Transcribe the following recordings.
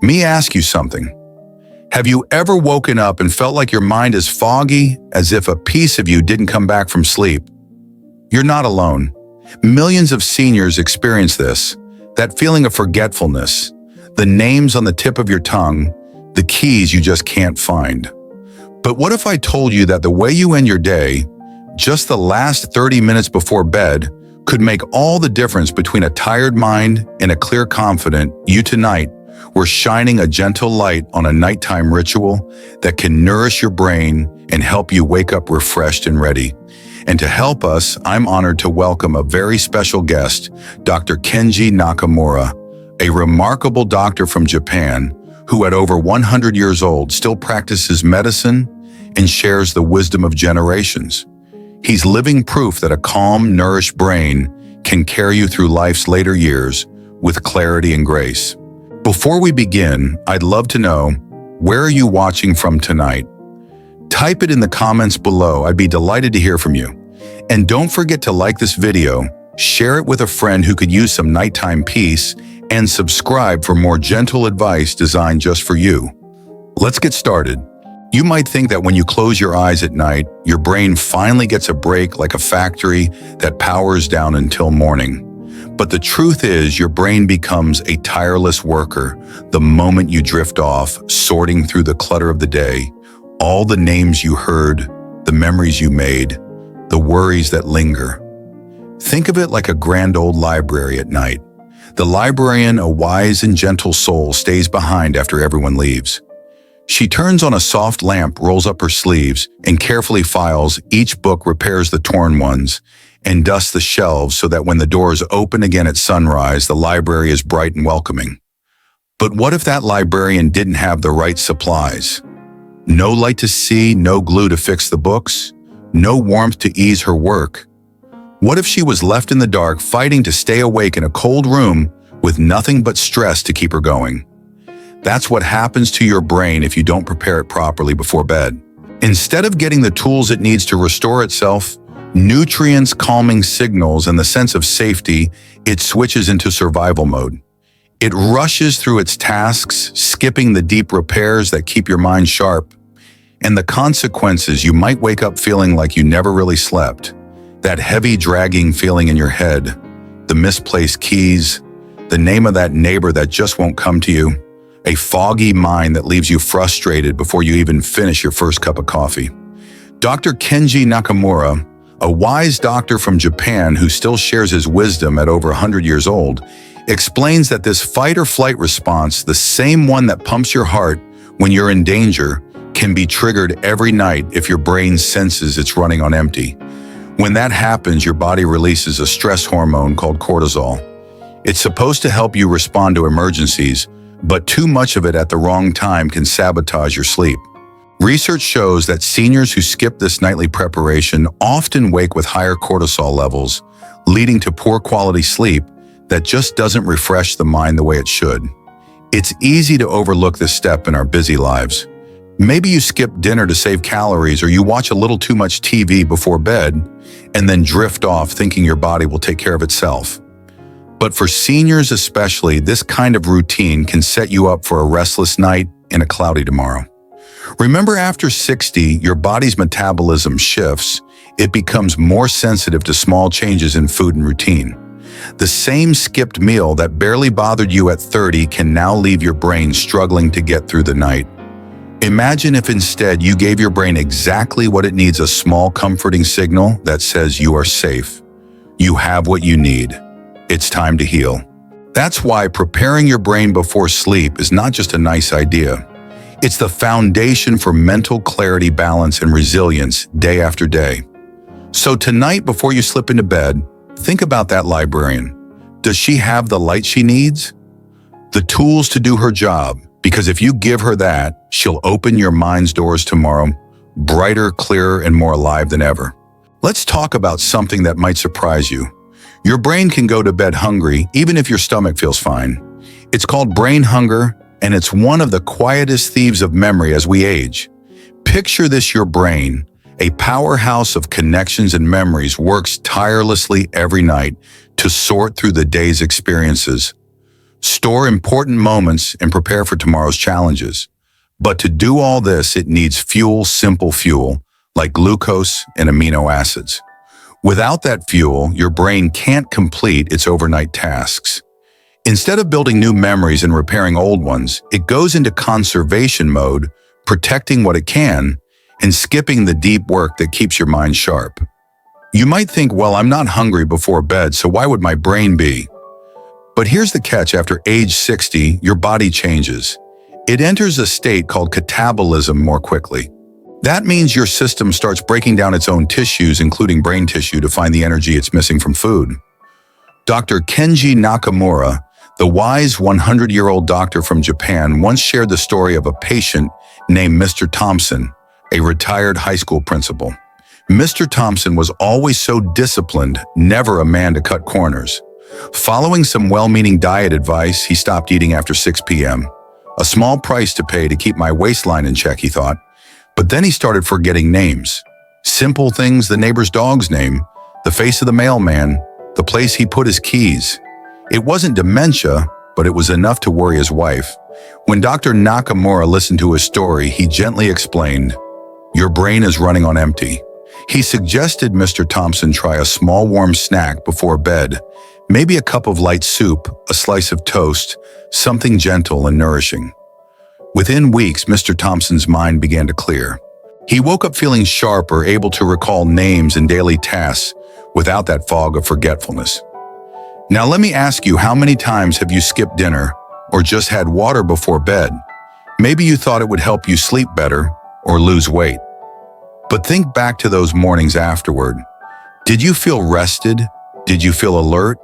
Me ask you something. Have you ever woken up and felt like your mind is foggy, as if a piece of you didn't come back from sleep? You're not alone. Millions of seniors experience this, that feeling of forgetfulness, the names on the tip of your tongue, the keys you just can't find. But what if I told you that the way you end your day, just the last 30 minutes before bed, could make all the difference between a tired mind and a clear, confident you? Tonight, we're shining a gentle light on a nighttime ritual that can nourish your brain and help you wake up refreshed and ready. And to help us, I'm honored to welcome a very special guest, Dr. Kenji Nakamura, a remarkable doctor from Japan who at over 100 years old still practices medicine and shares the wisdom of generations. He's living proof that a calm, nourished brain can carry you through life's later years with clarity and grace. Before we begin, I'd love to know, where are you watching from tonight? Type it in the comments below. I'd be delighted to hear from you. And don't forget to like this video, share it with a friend who could use some nighttime peace, and subscribe for more gentle advice designed just for you. Let's get started. You might think that when you close your eyes at night, your brain finally gets a break like a factory that powers down until morning. But the truth is, your brain becomes a tireless worker the moment you drift off, sorting through the clutter of the day, all the names you heard, the memories you made, the worries that linger. Think of it like a grand old library at night. The librarian, a wise and gentle soul, stays behind after everyone leaves. She turns on a soft lamp, rolls up her sleeves, and carefully files each book, repairs the torn ones, and dusts the shelves so that when the doors open again at sunrise, the library is bright and welcoming. But what if that librarian didn't have the right supplies? No light to see, no glue to fix the books, no warmth to ease her work. What if she was left in the dark, fighting to stay awake in a cold room with nothing but stress to keep her going? That's what happens to your brain if you don't prepare it properly before bed. Instead of getting the tools it needs to restore itself, nutrients, calming signals, and the sense of safety, it switches into survival mode. It rushes through its tasks, skipping the deep repairs that keep your mind sharp. And the consequences, you might wake up feeling like you never really slept. That heavy, dragging feeling in your head, the misplaced keys, the name of that neighbor that just won't come to you, a foggy mind that leaves you frustrated before you even finish your first cup of coffee. Dr. Kenji Nakamura, a wise doctor from Japan who still shares his wisdom at over 100 years old, explains that this fight or flight response, the same one that pumps your heart when you're in danger, can be triggered every night if your brain senses it's running on empty. When that happens, your body releases a stress hormone called cortisol. It's supposed to help you respond to emergencies, but too much of it at the wrong time can sabotage your sleep. Research shows that seniors who skip this nightly preparation often wake with higher cortisol levels, leading to poor quality sleep that just doesn't refresh the mind the way it should. It's easy to overlook this step in our busy lives. Maybe you skip dinner to save calories, or you watch a little too much TV before bed and then drift off thinking your body will take care of itself. But for seniors especially, this kind of routine can set you up for a restless night and a cloudy tomorrow. Remember, after 60, your body's metabolism shifts. It becomes more sensitive to small changes in food and routine. The same skipped meal that barely bothered you at 30 can now leave your brain struggling to get through the night. Imagine if instead you gave your brain exactly what it needs, a small comforting signal that says you are safe. You have what you need. It's time to heal. That's why preparing your brain before sleep is not just a nice idea. It's the foundation for mental clarity, balance, and resilience day after day. So tonight, before you slip into bed, think about that librarian. Does she have the light she needs? The tools to do her job? Because if you give her that, she'll open your mind's doors tomorrow, brighter, clearer, and more alive than ever. Let's talk about something that might surprise you. Your brain can go to bed hungry, even if your stomach feels fine. It's called brain hunger, and it's one of the quietest thieves of memory as we age. Picture this: your brain, a powerhouse of connections and memories, works tirelessly every night to sort through the day's experiences. store important moments, and prepare for tomorrow's challenges. But to do all this, it needs fuel, simple fuel, like glucose and amino acids. Without that fuel, your brain can't complete its overnight tasks. Instead of building new memories and repairing old ones, it goes into conservation mode, protecting what it can, and skipping the deep work that keeps your mind sharp. You might think, well, I'm not hungry before bed, so why would my brain be? But here's the catch: after age 60, your body changes. It enters a state called catabolism more quickly. That means your system starts breaking down its own tissues, including brain tissue, to find the energy it's missing from food. Dr. Kenji Nakamura, the wise 100-year-old doctor from Japan, once shared the story of a patient named Mr. Thompson, a retired high school principal. Mr. Thompson was always so disciplined, never a man to cut corners. Following some well-meaning diet advice, he stopped eating after 6 p.m. A small price to pay to keep my waistline in check, he thought. But then he started forgetting names. Simple things: the neighbor's dog's name, the face of the mailman, the place he put his keys. It wasn't dementia, but it was enough to worry his wife. When Dr. Nakamura listened to his story, he gently explained, "Your brain is running on empty." He suggested Mr. Thompson try a small warm snack before bed, maybe a cup of light soup, a slice of toast, something gentle and nourishing. Within weeks, Mr. Thompson's mind began to clear. He woke up feeling sharper, able to recall names and daily tasks without that fog of forgetfulness. Now let me ask you, how many times have you skipped dinner or just had water before bed? Maybe you thought it would help you sleep better or lose weight. But think back to those mornings afterward. Did you feel rested? Did you feel alert?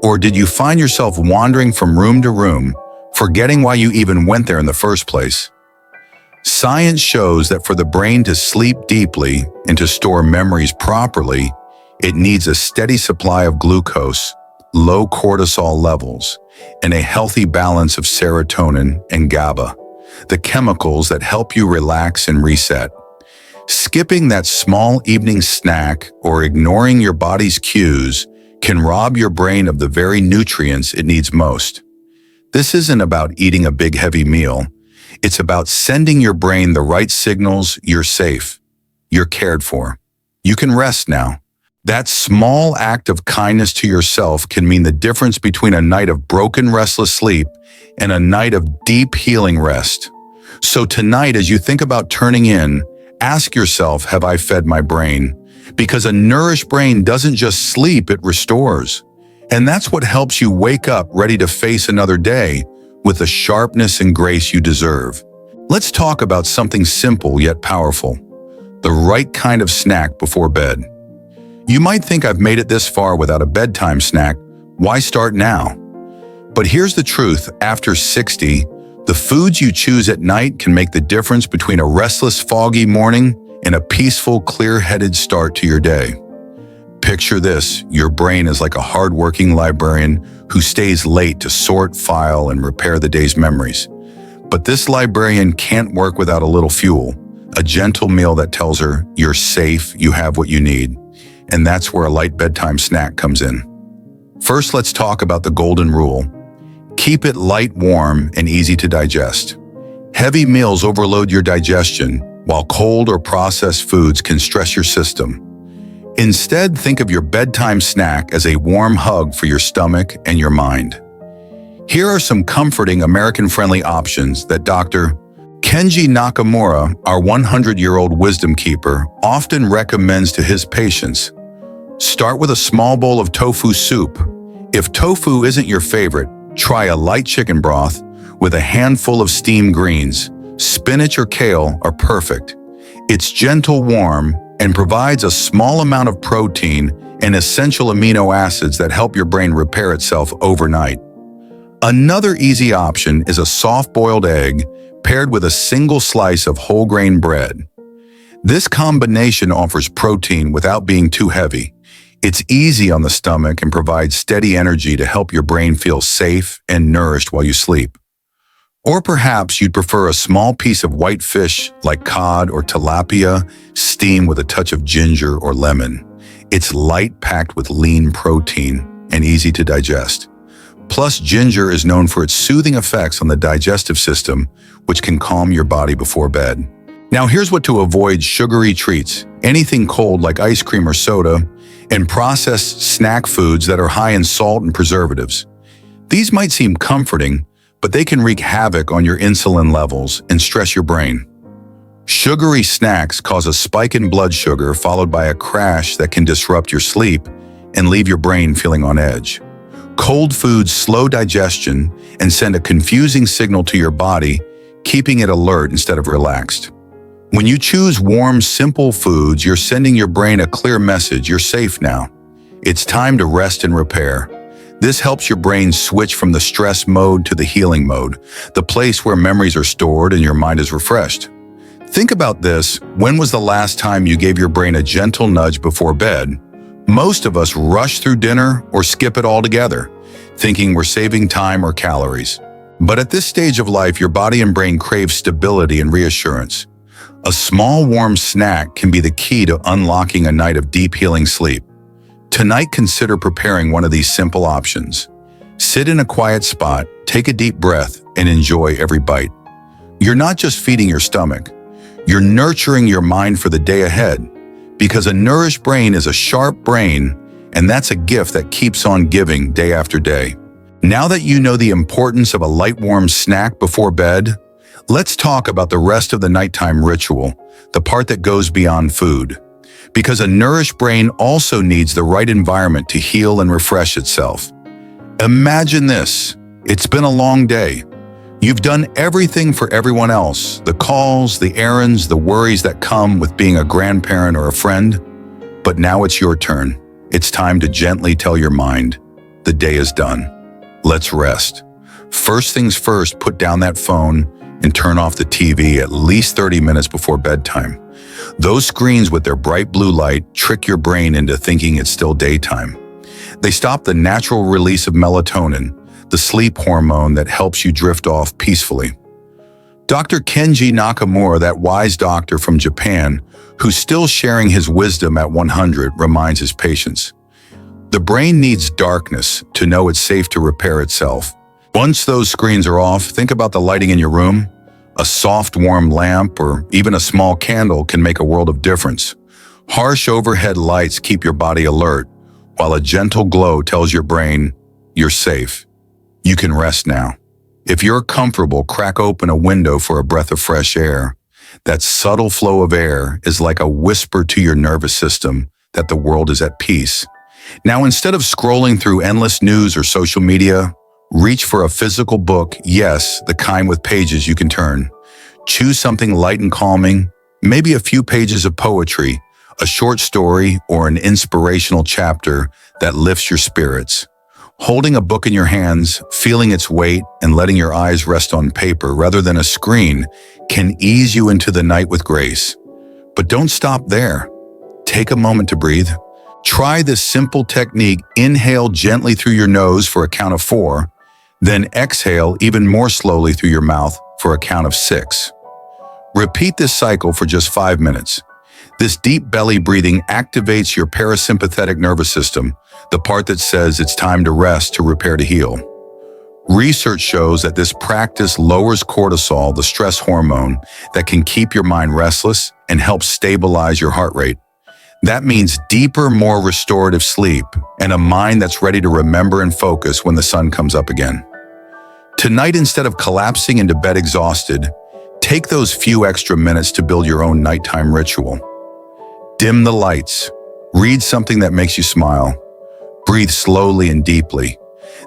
Or did you find yourself wandering from room to room, forgetting why you even went there in the first place? Science shows that for the brain to sleep deeply and to store memories properly, it needs a steady supply of glucose, low cortisol levels, and a healthy balance of serotonin and GABA, the chemicals that help you relax and reset. Skipping that small evening snack or ignoring your body's cues can rob your brain of the very nutrients it needs most. This isn't about eating a big heavy meal. It's about sending your brain the right signals: you're safe, you're cared for, you can rest now. That small act of kindness to yourself can mean the difference between a night of broken, restless sleep and a night of deep healing rest. So tonight, as you think about turning in, ask yourself, have I fed my brain? Because a nourished brain doesn't just sleep, it restores. And that's what helps you wake up ready to face another day with the sharpness and grace you deserve. Let's talk about something simple yet powerful: the right kind of snack before bed. You might think, I've made it this far without a bedtime snack. Why start now? But here's the truth: after 60, the foods you choose at night can make the difference between a restless, foggy morning and a peaceful, clear-headed start to your day. Picture this: your brain is like a hard-working librarian who stays late to sort, file, and repair the day's memories. But this librarian can't work without a little fuel, a gentle meal that tells her you're safe, you have what you need. And that's where a light bedtime snack comes in. First, let's talk about the golden rule. Keep it light, warm, and easy to digest. Heavy meals overload your digestion, while cold or processed foods can stress your system. Instead, think of your bedtime snack as a warm hug for your stomach and your mind. Here are some comforting, American-friendly options that Dr. Kenji Nakamura, our 100-year-old wisdom keeper, often recommends to his patients. Start with a small bowl of tofu soup. If tofu isn't your favorite, try a light chicken broth with a handful of steamed greens. Spinach or kale are perfect. It's gentle, warm, and provides a small amount of protein and essential amino acids that help your brain repair itself overnight. Another easy option is a soft-boiled egg paired with a single slice of whole grain bread. This combination offers protein without being too heavy. It's easy on the stomach and provides steady energy to help your brain feel safe and nourished while you sleep. Or perhaps you'd prefer a small piece of white fish like cod or tilapia, steamed with a touch of ginger or lemon. It's light, packed with lean protein, and easy to digest. Plus, ginger is known for its soothing effects on the digestive system, which can calm your body before bed. Now here's what to avoid: sugary treats, anything cold like ice cream or soda, and processed snack foods that are high in salt and preservatives. These might seem comforting, but they can wreak havoc on your insulin levels and stress your brain. Sugary snacks cause a spike in blood sugar followed by a crash that can disrupt your sleep and leave your brain feeling on edge. Cold foods slow digestion and send a confusing signal to your body, keeping it alert instead of relaxed. When you choose warm, simple foods, you're sending your brain a clear message: you're safe now. It's time to rest and repair. This helps your brain switch from the stress mode to the healing mode, the place where memories are stored and your mind is refreshed. Think about this: when was the last time you gave your brain a gentle nudge before bed? Most of us rush through dinner or skip it altogether, thinking we're saving time or calories. But at this stage of life, your body and brain crave stability and reassurance. A small warm snack can be the key to unlocking a night of deep healing sleep. Tonight, consider preparing one of these simple options. Sit in a quiet spot, take a deep breath, and enjoy every bite. You're not just feeding your stomach, you're nurturing your mind for the day ahead, because a nourished brain is a sharp brain, and that's a gift that keeps on giving day after day. Now that you know the importance of a light warm snack before bed, let's talk about the rest of the nighttime ritual, the part that goes beyond food. Because a nourished brain also needs the right environment to heal and refresh itself. Imagine this: it's been a long day. You've done everything for everyone else: the calls, the errands, the worries that come with being a grandparent or a friend. But now it's your turn. It's time to gently tell your mind, the day is done. Let's rest. First things first, put down that phone and turn off the TV at least 30 minutes before bedtime. Those screens with their bright blue light trick your brain into thinking it's still daytime. They stop the natural release of melatonin, the sleep hormone that helps you drift off peacefully. Dr. Kenji Nakamura, that wise doctor from Japan, who's still sharing his wisdom at 100, reminds his patients, the brain needs darkness to know it's safe to repair itself. Once those screens are off, think about the lighting in your room. A soft, warm lamp or even a small candle can make a world of difference. Harsh overhead lights keep your body alert, while a gentle glow tells your brain, you're safe. You can rest now. If you're comfortable, crack open a window for a breath of fresh air. That subtle flow of air is like a whisper to your nervous system that the world is at peace. Now, instead of scrolling through endless news or social media, reach for a physical book, yes, the kind with pages you can turn. Choose something light and calming, maybe a few pages of poetry, a short story, or an inspirational chapter that lifts your spirits. Holding a book in your hands, feeling its weight, and letting your eyes rest on paper rather than a screen can ease you into the night with grace. But don't stop there. Take a moment to breathe. Try this simple technique: inhale gently through your nose for a count of 4, then exhale even more slowly through your mouth for a count of 6. Repeat this cycle for just 5 minutes. This deep belly breathing activates your parasympathetic nervous system, the part that says it's time to rest, to repair, to heal. Research shows that this practice lowers cortisol, the stress hormone that can keep your mind restless and help stabilize your heart rate. That means deeper, more restorative sleep and a mind that's ready to remember and focus when the sun comes up again. Tonight, instead of collapsing into bed exhausted, take those few extra minutes to build your own nighttime ritual. Dim the lights. Read something that makes you smile. Breathe slowly and deeply.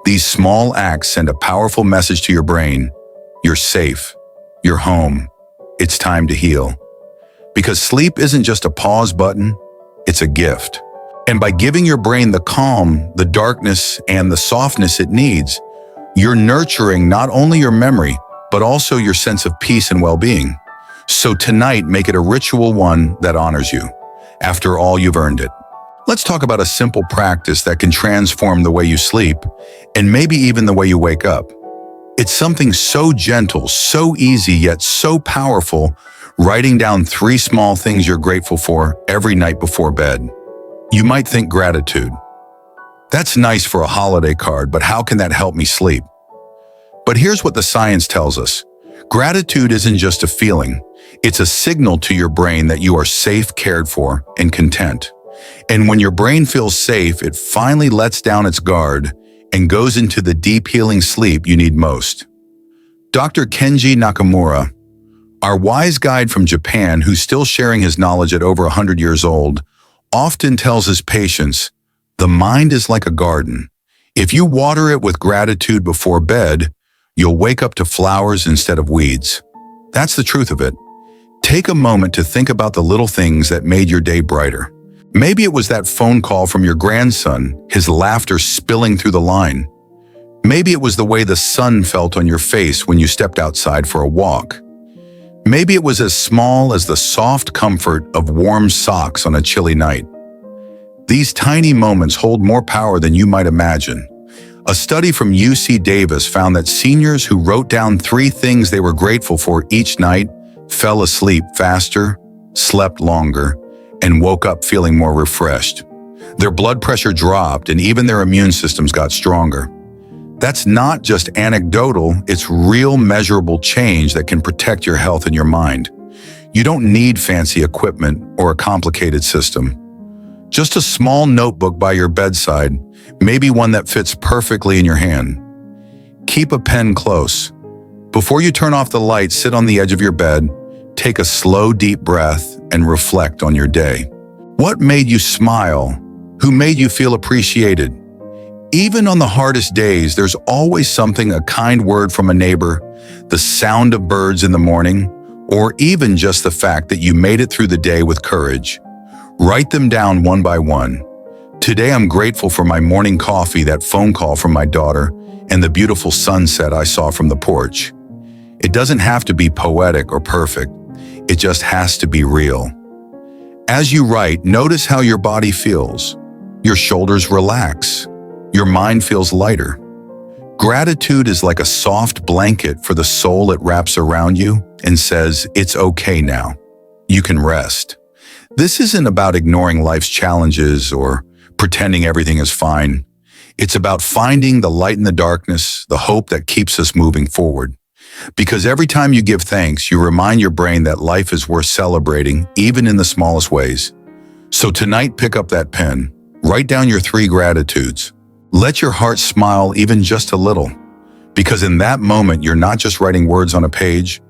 These small acts send a powerful message to your brain. You're safe. You're home. It's time to heal. Because sleep isn't just a pause button, it's a gift. And by giving your brain the calm, the darkness, and the softness it needs, you're nurturing not only your memory, but also your sense of peace and well-being. So tonight, make it a ritual, one that honors you. After all, you've earned it. Let's talk about a simple practice that can transform the way you sleep, and maybe even the way you wake up. It's something so gentle, so easy, yet so powerful: writing down 3 small things you're grateful for every night before bed. You might think gratitude. That's nice for a holiday card, but how can that help me sleep? But here's what the science tells us. Gratitude isn't just a feeling. It's a signal to your brain that you are safe, cared for, and content. And when your brain feels safe, it finally lets down its guard and goes into the deep healing sleep you need most. Dr. Kenji Nakamura, our wise guide from Japan who's still sharing his knowledge at over 100 years old, often tells his patients, the mind is like a garden. If you water it with gratitude before bed, you'll wake up to flowers instead of weeds. That's the truth of it. Take a moment to think about the little things that made your day brighter. Maybe it was that phone call from your grandson, his laughter spilling through the line. Maybe it was the way the sun felt on your face when you stepped outside for a walk. Maybe it was as small as the soft comfort of warm socks on a chilly night. These tiny moments hold more power than you might imagine. A study from UC Davis found that seniors who wrote down 3 things they were grateful for each night fell asleep faster, slept longer, and woke up feeling more refreshed. Their blood pressure dropped and even their immune systems got stronger. That's not just anecdotal, it's real measurable change that can protect your health and your mind. You don't need fancy equipment or a complicated system. Just a small notebook by your bedside, maybe one that fits perfectly in your hand. Keep a pen close. Before you turn off the light, sit on the edge of your bed, take a slow, deep breath, and reflect on your day. What made you smile? Who made you feel appreciated? Even on the hardest days, there's always something, a kind word from a neighbor, the sound of birds in the morning, or even just the fact that you made it through the day with courage. Write them down one by one. Today I'm grateful for my morning coffee, that phone call from my daughter, and the beautiful sunset I saw from the porch. It doesn't have to be poetic or perfect. It just has to be real. As you write, notice how your body feels. Your shoulders relax. Your mind feels lighter. Gratitude is like a soft blanket for the soul. It wraps around you and says, it's okay now. You can rest. This isn't about ignoring life's challenges or pretending everything is fine. It's about finding the light in the darkness, the hope that keeps us moving forward. Because every time you give thanks, you remind your brain that life is worth celebrating, even in the smallest ways. So tonight, pick up that pen. Write down your 3 gratitudes. Let your heart smile even just a little. Because in that moment, you're not just writing words on a page.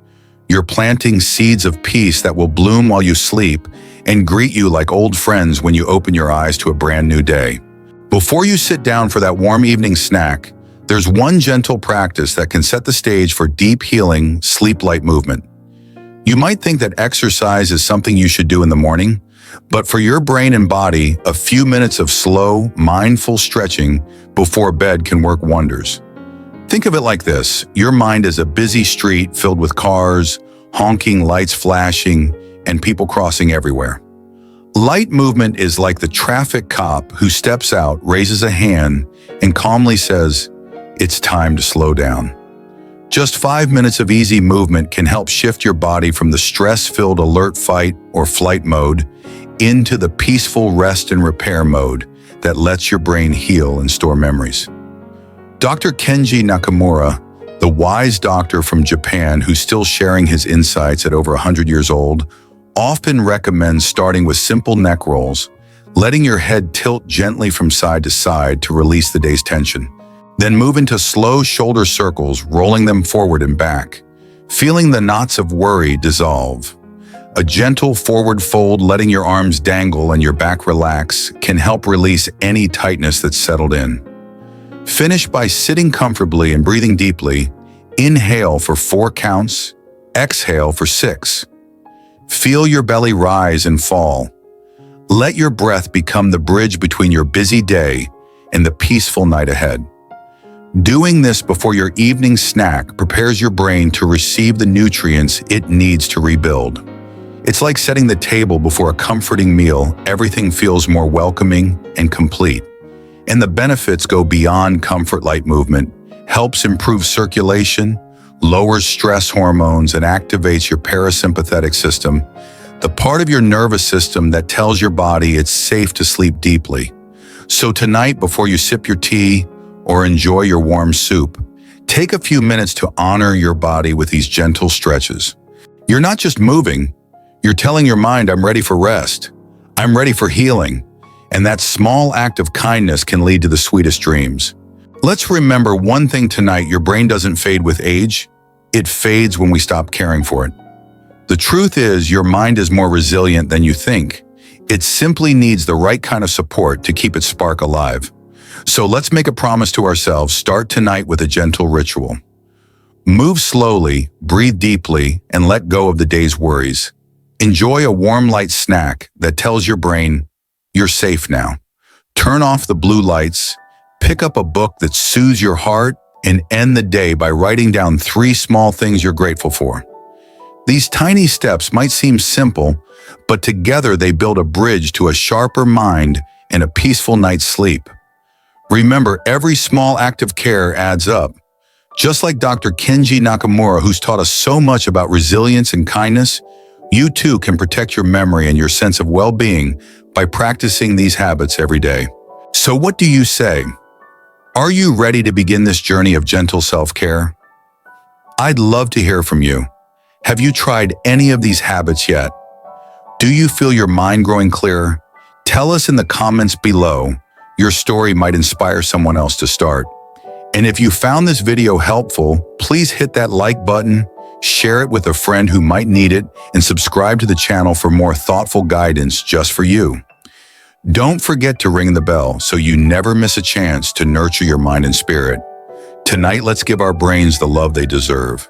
You're planting seeds of peace that will bloom while you sleep and greet you like old friends when you open your eyes to a brand new day. Before you sit down for that warm evening snack, there's one gentle practice that can set the stage for deep healing, sleep-light movement. You might think that exercise is something you should do in the morning, but for your brain and body, a few minutes of slow, mindful stretching before bed can work wonders. Think of it like this. Your mind is a busy street filled with cars, honking lights flashing, and people crossing everywhere. Light movement is like the traffic cop who steps out, raises a hand, and calmly says, it's time to slow down. Just 5 minutes of easy movement can help shift your body from the stress-filled alert fight or flight mode into the peaceful rest and repair mode that lets your brain heal and store memories. Dr. Kenji Nakamura, the wise doctor from Japan who's still sharing his insights at over 100 years old, often recommends starting with simple neck rolls, letting your head tilt gently from side to side to release the day's tension. Then move into slow shoulder circles, rolling them forward and back, feeling the knots of worry dissolve. A gentle forward fold, letting your arms dangle and your back relax, can help release any tightness that's settled in. Finish by sitting comfortably and breathing deeply. Inhale for 4 counts, exhale for 6. Feel your belly rise and fall. Let your breath become the bridge between your busy day and the peaceful night ahead. Doing this before your evening snack prepares your brain to receive the nutrients it needs to rebuild. It's like setting the table before a comforting meal. Everything feels more welcoming and complete. And the benefits go beyond comfort. Light movement helps improve circulation, lowers stress hormones, and activates your parasympathetic system, the part of your nervous system that tells your body it's safe to sleep deeply. So tonight, before you sip your tea or enjoy your warm soup, take a few minutes to honor your body with these gentle stretches. You're not just moving, you're telling your mind, I'm ready for rest. I'm ready for healing. And that small act of kindness can lead to the sweetest dreams. Let's remember one thing tonight: your brain doesn't fade with age, it fades when we stop caring for it. The truth is, your mind is more resilient than you think. It simply needs the right kind of support to keep its spark alive. So let's make a promise to ourselves. Start tonight with a gentle ritual. Move slowly, breathe deeply, and let go of the day's worries. Enjoy a warm light snack that tells your brain, you're safe now. Turn off the blue lights, pick up a book that soothes your heart, and end the day by writing down 3 small things you're grateful for. These tiny steps might seem simple, but together they build a bridge to a sharper mind and a peaceful night's sleep. Remember, every small act of care adds up. Just like Dr. Kenji Nakamura, who's taught us so much about resilience and kindness, you too can protect your memory and your sense of well-being by practicing these habits every day. So what do you say? Are you ready to begin this journey of gentle self-care? I'd love to hear from you. Have you tried any of these habits yet? Do you feel your mind growing clearer? Tell us in the comments below. Your story might inspire someone else to start. And if you found this video helpful, please hit that like button, share it with a friend who might need it, and subscribe to the channel for more thoughtful guidance just for you. Don't forget to ring the bell so you never miss a chance to nurture your mind and spirit. Tonight, let's give our brains the love they deserve.